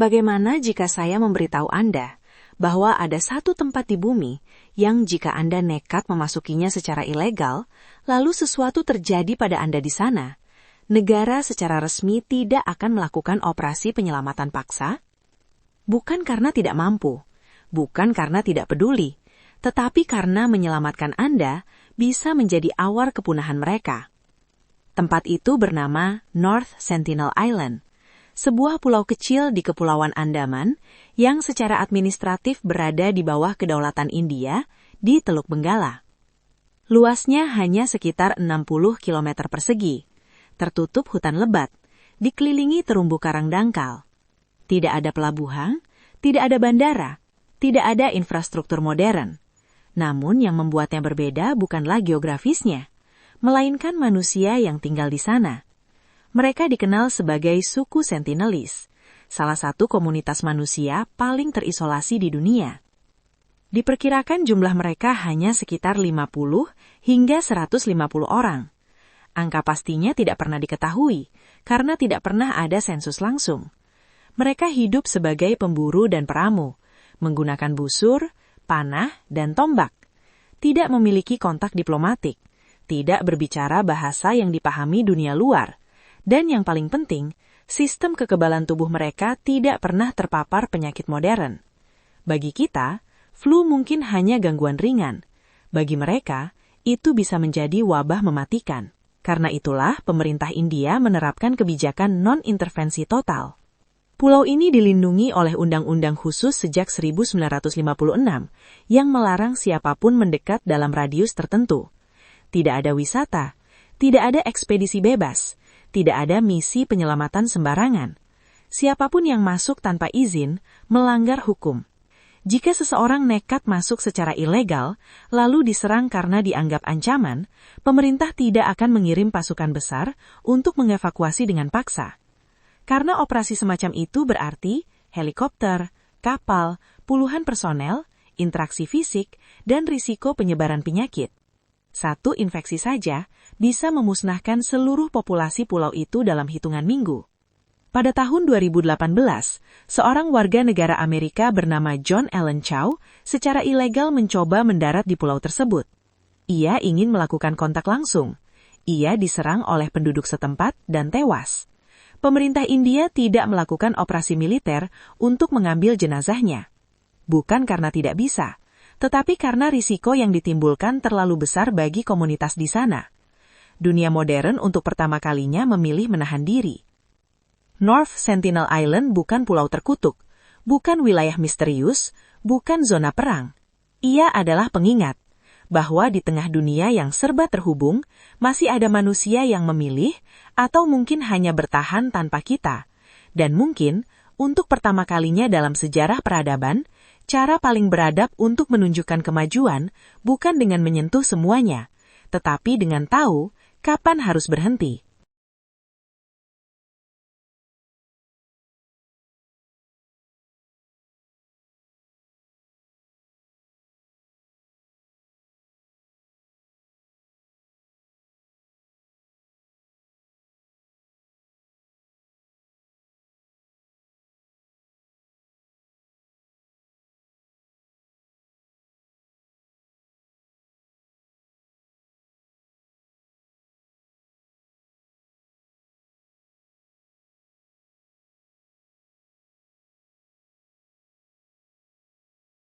Bagaimana jika saya memberitahu Anda bahwa ada satu tempat di bumi yang jika Anda nekat memasukinya secara ilegal, lalu sesuatu terjadi pada Anda di sana, negara secara resmi tidak akan melakukan operasi penyelamatan paksa? Bukan karena tidak mampu, bukan karena tidak peduli, tetapi karena menyelamatkan Anda bisa menjadi awal kepunahan mereka. Tempat itu bernama North Sentinel Island, sebuah pulau kecil di Kepulauan Andaman yang secara administratif berada di bawah kedaulatan India di Teluk Benggala. Luasnya hanya sekitar 60 km persegi, tertutup hutan lebat, dikelilingi terumbu karang dangkal. Tidak ada pelabuhan, tidak ada bandara, tidak ada infrastruktur modern. Namun yang membuatnya berbeda bukanlah geografisnya, melainkan manusia yang tinggal di sana. Mereka dikenal sebagai suku Sentinelis, salah satu komunitas manusia paling terisolasi di dunia. Diperkirakan jumlah mereka hanya sekitar 50 hingga 150 orang. Angka pastinya tidak pernah diketahui, karena tidak pernah ada sensus langsung. Mereka hidup sebagai pemburu dan peramu, menggunakan busur, panah, dan tombak. Tidak memiliki kontak diplomatik, tidak berbicara bahasa yang dipahami dunia luar, dan yang paling penting, sistem kekebalan tubuh mereka tidak pernah terpapar penyakit modern. Bagi kita, flu mungkin hanya gangguan ringan. Bagi mereka, itu bisa menjadi wabah mematikan. Karena itulah pemerintah India menerapkan kebijakan non-intervensi total. Pulau ini dilindungi oleh undang-undang khusus sejak 1956 yang melarang siapapun mendekat dalam radius tertentu. Tidak ada wisata, tidak ada ekspedisi bebas, tidak ada misi penyelamatan sembarangan. Siapapun yang masuk tanpa izin melanggar hukum. Jika seseorang nekat masuk secara ilegal, lalu diserang karena dianggap ancaman, pemerintah tidak akan mengirim pasukan besar untuk mengevakuasi dengan paksa. Karena operasi semacam itu berarti helikopter, kapal, puluhan personel, interaksi fisik, dan risiko penyebaran penyakit. Satu infeksi saja bisa memusnahkan seluruh populasi pulau itu dalam hitungan minggu. Pada tahun 2018, seorang warga negara Amerika bernama John Allen Chow secara ilegal mencoba mendarat di pulau tersebut. Ia ingin melakukan kontak langsung. Ia diserang oleh penduduk setempat dan tewas. Pemerintah India tidak melakukan operasi militer untuk mengambil jenazahnya. Bukan karena tidak bisa, tetapi karena risiko yang ditimbulkan terlalu besar bagi komunitas di sana. Dunia modern untuk pertama kalinya memilih menahan diri. North Sentinel Island bukan pulau terkutuk, bukan wilayah misterius, bukan zona perang. Ia adalah pengingat bahwa di tengah dunia yang serba terhubung, masih ada manusia yang memilih atau mungkin hanya bertahan tanpa kita. Dan mungkin, untuk pertama kalinya dalam sejarah peradaban, cara paling beradab untuk menunjukkan kemajuan bukan dengan menyentuh semuanya, tetapi dengan tahu kapan harus berhenti.